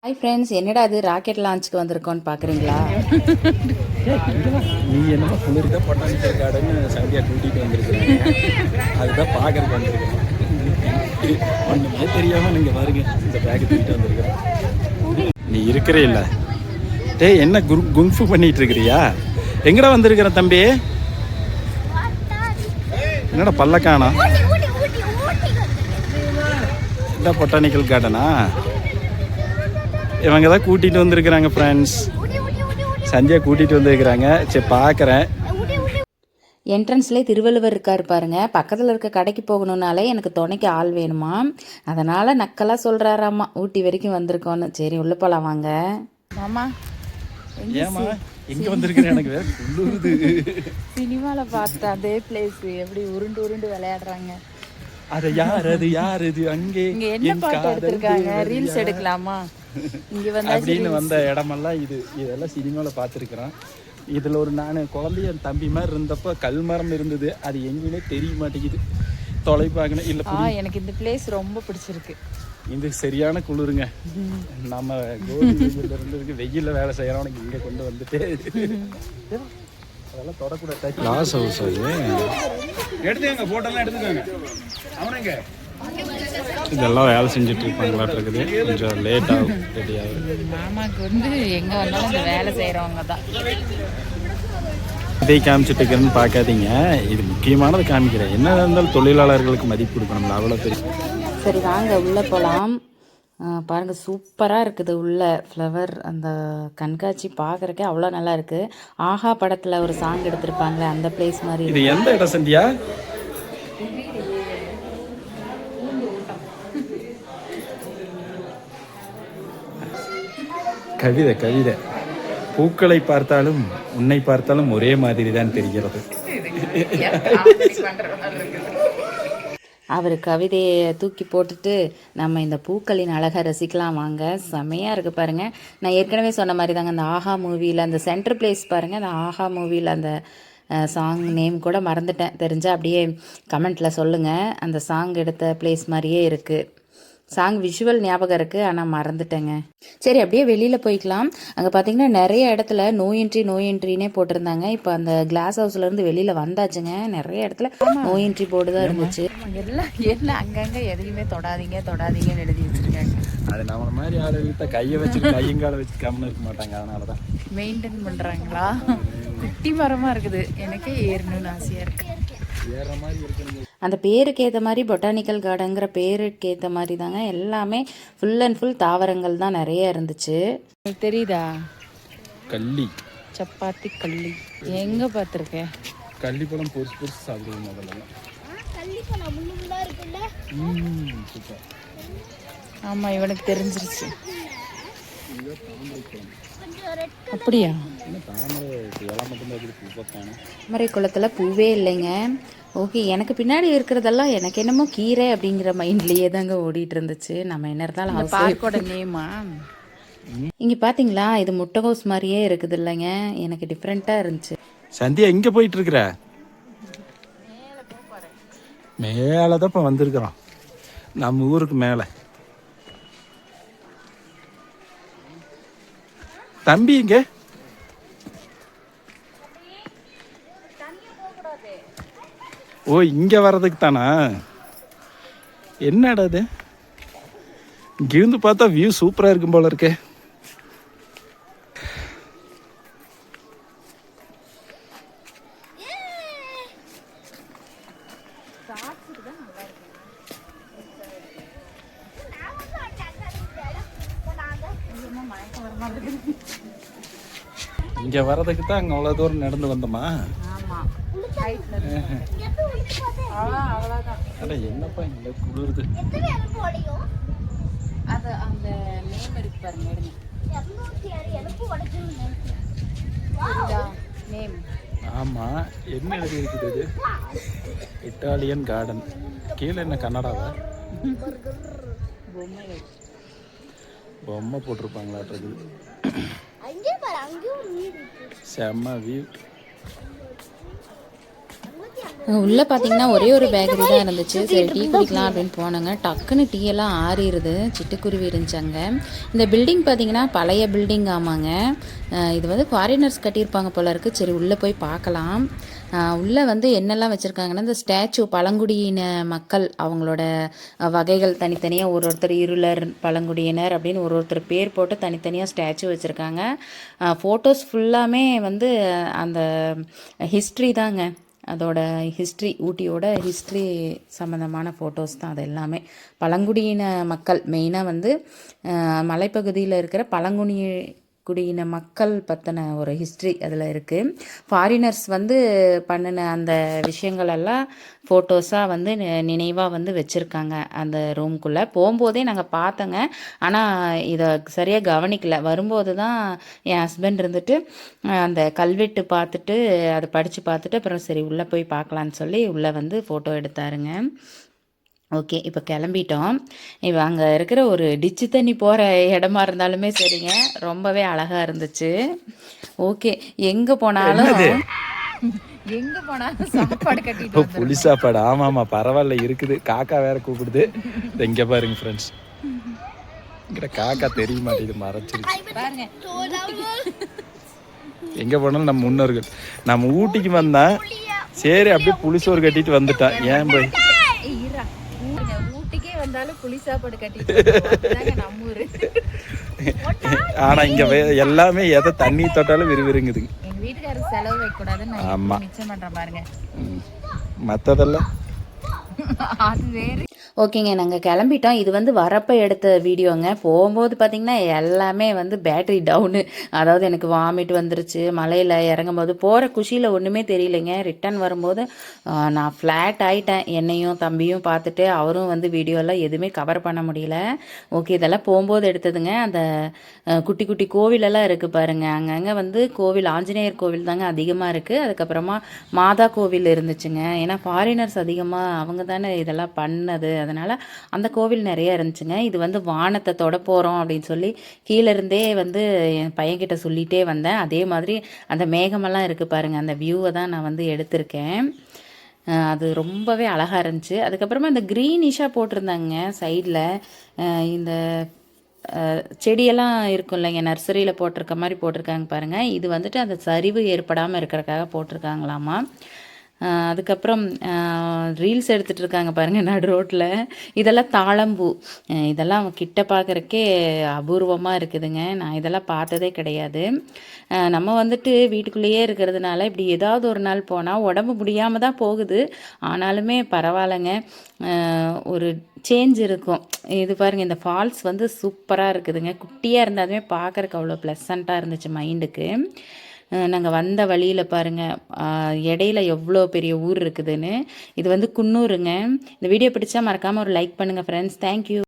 Hi friends, என்னடா அது rocket லான்ச்சுக்கு வந்திருக்கோன்னு பார்க்குறீங்களா? நீ என்னமோ குளிர்க்க பொட்டானிக்கல் கார்டன் சந்தியா கூட்டிகிட்டு வந்திருக்கிறீங்க. அதுதான் பார்க்கறதுக்கு வந்திருக்கேன். ஒன்றுமே தெரியாமல் நீங்கள் பாருங்க இந்த பேக்கை தூக்கிட்டு வந்திருக்கிறேன். நீ இருக்கிறே இல்லை டேய், என்ன குங்ஃபு பண்ணிட்டு இருக்கிறியா? எங்கடா வந்திருக்கிற தம்பி? என்னடா பல்லக்கானா? இந்த பொட்டானிக்கல் கார்டனா? இவங்க தான் கூட்டிகிட்டு வந்திருக்கிறாங்க ஃப்ரெண்ட்ஸ். சந்தியா கூட்டிகிட்டு வந்திருக்கிறாங்க. சரி பார்க்குறேன். என்ட்ரன்ஸ்லேயே திருவள்ளுவர் இருக்கார் பாருங்க. பக்கத்தில் இருக்க கடைக்கு போகணுன்னாலே எனக்கு துணைக்கு ஆள் வேணுமா, அதனால் நக்கலாக சொல்கிறாராம்மா ஊட்டி வரைக்கும் வந்திருக்கோன்னு. சரி உள்ளே போகலாம் வாங்க. மாமா ஏமா எங்கே வந்திருக்கிறேன்? எனக்கு வேற குளிருது. சினிமாவில் பார்த்த அதே பிளேஸ் எப்படி உருண்டு உருண்டு விளையாடுறாங்க. அது யார் இது? அங்கே இங்கே என்ன பாட்டு எடுத்திருக்காங்க? ரீல்ஸ் எடுக்கலாமா? இங்கே வந்து அப்படின்னு வந்த இடமெல்லாம் இதெல்லாம் சினிமாவில் பார்த்துருக்குறோம். இதில் ஒரு நான் குழந்தைய என் தம்பி மாதிரி இருந்தப்போ கல்மரம் இருந்தது. அது எங்கேயுமே தெரிய மாட்டேங்குது. தொலைப்பாங்கன்னு இல்லை. எனக்கு இந்த பிளேஸ் ரொம்ப பிடிச்சிருக்கு. இது சரியான குளிருங்க. நம்ம கோவிலில் இருந்து வெயிலில் வேலை செய்கிறவனுக்கு இங்கே கொண்டு வந்துட்டு அதெல்லாம் தொடக்கூடாது. லாஸ் ஹவுஸ் அது எடுத்துக்கங்க, போட்டோலாம் எடுத்துக்கோங்க. அவனுங்க இதெல்லாம் வேலை செஞ்சுட்டு இருப்பாங்களாட்டு இருக்குது. கொஞ்சம் லேட்டாகும் ரெடி ஆகுது. மாமாவுக்கு வந்து எங்கே வந்தாலும் இந்த வேலை செய்கிறவங்க தான். இதை காமிச்சிட்டு இருக்கிறேன்னு பார்க்காதீங்க. இது முக்கியமானது காமிக்கிறேன். என்ன இருந்தாலும் தொழிலாளர்களுக்கு மதிப்பு கொடுக்கணும்ல, அவ்வளோ பெரிய. சரி வாங்க உள்ளே போகலாம். பாருங்கள், சூப்பராக இருக்குது உள்ள ஃப்ளவர். அந்த கண்காட்சி பார்க்குறக்கே அவ்வளோ நல்லா இருக்குது. ஆஹா படத்தில் ஒரு சாங் எடுத்திருப்பாங்களே அந்த பிளேஸ் மாதிரி. இது எந்த இடம் சந்தியா? கவிதை பூக்களை பார்த்தாலும் உன்னை பார்த்தாலும் ஒரே மாதிரி தான் தெரிகிறது. அவர் கவிதையை தூக்கி போட்டுட்டு நம்ம இந்த பூக்களின் அழகை ரசிக்கலாம் வாங்க. செமையாக இருக்குது பாருங்கள். நான் ஏற்கனவே சொன்ன மாதிரி தாங்க, அந்த ஆஹா மூவியில் அந்த சென்டர் பிளேஸ் பாருங்கள். அந்த ஆஹா மூவியில் அந்த சாங் நேம் கூட மறந்துட்டேன். தெரிஞ்சால் அப்படியே கமெண்ட்டில் சொல்லுங்கள். அந்த சாங் எடுத்த பிளேஸ் மாதிரியே இருக்குது. சாங் விஷுவல் ஞாபகம் இருக்குது, ஆனால் மறந்துட்டேங்க. சரி அப்படியே வெளியில் போய்க்கலாம். அங்கே பார்த்தீங்கன்னா நிறைய இடத்துல நோ என்ட்ரினே போட்டிருந்தாங்க. இப்போ அந்த கிளாஸ் ஹவுஸ்லேருந்து வெளியில் வந்தாச்சுங்க. நிறைய இடத்துல நோ என்ட்ரி போர்டு தான் இருந்துச்சு. எல்லாம் அங்கங்கே எதையுமே தொடாதீங்கன்னு எழுதி வச்சுருக்காங்க. அது நம்ம மாதிரி ஆளுகிட்ட கையை வச்சு கையங்கால வச்சு கம்முன்னு இருக்க மாட்டாங்க. அதனால தான் மெயின்டைன் பண்ணுறாங்களா? குட்டி மரமாக இருக்குது. எனக்கே ஏறணும்னு ஆசையாக இருக்குது. ஏற மாதிரி இருக்குது. அந்த பேருக்கு ஏற்ற மாதிரி பொட்டானிக்கல் கார்டனுங்கிற பேருக்கு ஏற்ற மாதிரி தாங்க எல்லாமே ஃபுல் அண்ட் ஃபுல் தாவரங்கள் தான் நிறைய இருந்துச்சு. தெரியுதா? கள்ளி சப்பாத்தி கள்ளி எங்கே பார்த்துருக்கேன்? கள்ளி பழம் பொறுத்து சாப்பிடுவோம் முதல்ல. ஆமாம், இவனுக்கு தெரிஞ்சிருச்சு. அப்படியா? தாமரை குளத்தில் பூவே இல்லைங்க. ஓகே, எனக்கு பின்னாடி இருக்கிறதெல்லாம் எனக்கு என்னமோ கீரை அப்படிங்கிற மைண்ட்லேயே தாங்க ஓடிட்டு இருந்துச்சு. நம்ம என்ன இருந்தாலும் பார்க்கோட நேமா. இங்கே பார்த்தீங்களா, இது முட்டைகோஸ் மாதிரியே இருக்குது இல்லைங்க. எனக்கு டிஃப்ரெண்ட்டாக இருந்துச்சு. சந்தியா இங்கே போயிட்டு இருக்கிற மேலே தான் இப்போ வந்திருக்கிறோம். நம்ம ஊருக்கு மேலே. தம்பி இங்க ஓ இங்கே வர்றதுக்கு தானா? என்னடா அது? இங்கிருந்து பார்த்தா வியூ சூப்பராக இருக்கும் போல இருக்கே. இங்கே வர்றதுக்கு தான் அங்கே அவ்வளோ தூரம் நடந்து வந்தோமா? அட என்னப்பா இங்க குளிருது. ஆமா, என்ன எழுதி இருக்குது? Italian garden. கீழே என்ன கன்னடாவா? பொம்மை போட்டிருப்பாங்களாட்றது. செம்ம வியூ. உள்ளே பார்த்தீங்கன்னா ஒரே ஒரு பேக்கரி தான் இருந்துச்சு. சரி டீ குடிக்கலாம் அப்படின்னு போனாங்க. டக்குன்னு டீ எல்லாம் ஆறிடுது. சிட்டுக்குருவி இருந்துச்சு அங்கே. இந்த பில்டிங் பார்த்தீங்கன்னா பழைய பில்டிங் ஆமாங்க. இது வந்து ஃபாரினர்ஸ் கட்டியிருப்பாங்க போல இருக்குது. சரி உள்ளே போய் பார்க்கலாம். உள்ளே வந்து என்னெல்லாம் வச்சுருக்காங்கன்னா இந்த ஸ்டாச்சு பழங்குடியின மக்கள் அவங்களோட வகைகள் தனித்தனியாக ஒருத்தர் இருளர் பழங்குடியினர் அப்படின்னு ஒருத்தர் பேர் போட்டு தனித்தனியாக ஸ்டாச்சு வச்சுருக்காங்க. ஃபோட்டோஸ் ஃபுல்லாமே வந்து அந்த ஹிஸ்ட்ரி தாங்க. அதோட ஹிஸ்ட்ரி ஊட்டியோட ஹிஸ்ட்ரி சம்மந்தமான ஃபோட்டோஸ் தான் அது எல்லாமே. பழங்குடியின மக்கள் மெயினாக வந்து மலைப்பகுதியில் இருக்கிற குடியின மக்கள் பற்றின ஒரு ஹிஸ்ட்ரி அதில் இருக்குது. ஃபாரினர்ஸ் வந்து பண்ணின அந்த விஷயங்கள் எல்லாம் ஃபோட்டோஸாக வந்து நினைவாக வந்து வச்சுருக்காங்க அந்த ரூம்குள்ளே. போகும்போதே நாங்கள் பார்த்தோங்க. ஆனால் இதை சரியாக கவனிக்கல. வரும்போது தான் என் ஹஸ்பண்ட் இருந்துட்டு அந்த கல்வெட்டு பார்த்துட்டு அதை படித்து பார்த்துட்டு அப்புறம் சரி உள்ளே போய் பார்க்கலான்னு சொல்லி உள்ளே வந்து ஃபோட்டோ எடுத்தாருங்க. ஓகே, இப்போ கிளம்பிட்டோம். இப்போ அங்கே இருக்கிற ஒரு டிச்சு தண்ணி போகிற இடமா இருந்தாலுமே சரிங்க, ரொம்பவே அழகாக இருந்துச்சு. ஓகே, எங்கே போனாலும் சாப்பாடு கட்டிட்டு புளி சாப்பாடு. ஆமாம் பரவாயில்ல இருக்குது. காக்கா வேற கூப்பிடுது. இங்கே பாருங்க ஃப்ரெண்ட்ஸ், இங்கிட்ட காக்கா தெரிய மாட்டேங்குது, மறைச்சிருச்சு பாருங்க. எங்கே போனாலும் நம்ம முன்னோர்கள். நம்ம ஊட்டிக்கு வந்தா சரி அப்படியே புளிசோறு கட்டிட்டு வந்துட்டான். ஏன் போய் ஊட்டிக்கே வந்தாலும் புளி சாப்பாடு கட்டிட்டு நம்ம ஊரு. ஆனா இங்க எல்லாமே எதை தண்ணி தொட்டாலும் விறுவிறுங்குது. எங்க வீட்டுக்காரருக்கு செலவு வைக்க கூடாதுன்னு ஆமா மிச்சம் பண்றேன் பாருங்க. மத்ததெல்லாம் அது வேறு. ஓகேங்க, நாங்கள் கிளம்பிட்டோம். இது வந்து வரப்போ எடுத்த வீடியோங்க. போகும்போது பார்த்திங்கன்னா எல்லாமே வந்து பேட்ரி டவுனு. அதாவது எனக்கு வாமிட் வந்துருச்சு மலையில் இறங்கும் போது. போகிற குஷியில் ஒன்றுமே தெரியலைங்க. ரிட்டன் வரும்போது நான் ஃப்ளாட் ஆகிட்டேன். என்னையும் தம்பியும் பார்த்துட்டு அவரும் வந்து வீடியோலாம் எதுவுமே கவர் பண்ண முடியல. ஓகே, இதெல்லாம் போகும்போது எடுத்ததுங்க. அந்த குட்டி குட்டி கோவிலெல்லாம் இருக்குது பாருங்கள். அங்கங்கே வந்து கோவில், ஆஞ்சநேயர் கோவில் தாங்க அதிகமாக இருக்குது. அதுக்கப்புறமா மாதா கோவில் இருந்துச்சுங்க. ஏன்னா ஃபாரினர்ஸ் அதிகமாக அவங்க தானே இதெல்லாம் பண்ணது. அதனால் அந்த கோவில் நிறைய இருந்துச்சுங்க. இது வந்து வானத்தை தொட போகிறோம் அப்படின்னு சொல்லி கீழேருந்தே வந்து என் பையன்கிட்ட சொல்லிகிட்டே வந்தேன். அதே மாதிரி அந்த மேகமெல்லாம் இருக்குது பாருங்கள், அந்த வியூவை தான் நான் வந்து எடுத்திருக்கேன். அது ரொம்பவே அழகாக இருந்துச்சு. அதுக்கப்புறமா இந்த க்ரீனிஷாக போட்டிருந்தாங்க சைடில். இந்த செடியெல்லாம் இருக்கும் இல்லைங்க, நர்சரியில் போட்டிருக்க மாதிரி போட்டிருக்காங்க பாருங்கள். இது வந்துட்டு அந்த சரிவு ஏற்படாமல் இருக்கிறதுக்காக போட்டிருக்காங்களாமா. அதுக்கப்புறம் ரீல்ஸ் எடுத்துகிட்டு இருக்காங்க பாருங்கள் நடு ரோட்டில். இதெல்லாம் தாழம்பூ. இதெல்லாம் கிட்ட பார்க்குறக்கே அபூர்வமாக இருக்குதுங்க. நான் இதெல்லாம் பார்த்ததே கிடையாது. நம்ம வந்துட்டு வீட்டுக்குள்ளேயே இருக்கிறதுனால இப்படி ஏதாவது ஒரு நாள் போனால் உடம்பு முடியாமல் தான் போகுது. ஆனாலுமே பரவாயில்லைங்க, ஒரு சேஞ்ச் இருக்கும். இது பாருங்கள், இந்த ஃபால்ஸ் வந்து சூப்பராக இருக்குதுங்க. குட்டியாக இருந்தாலுமே பார்க்குறக்கு அவ்வளோ ப்ளசண்ட்டாக இருந்துச்சு மைண்டுக்கு. நாங்கள் வந்த வழியில் பாருங்கள் இடையில எவ்வளோ பெரிய ஊர் இருக்குதுன்னு. இது வந்து குன்னூருங்க. இந்த வீடியோ பிடிச்சா மறக்காமல் ஒரு லைக் பண்ணுங்கள் ஃப்ரெண்ட்ஸ். தேங்க்யூ.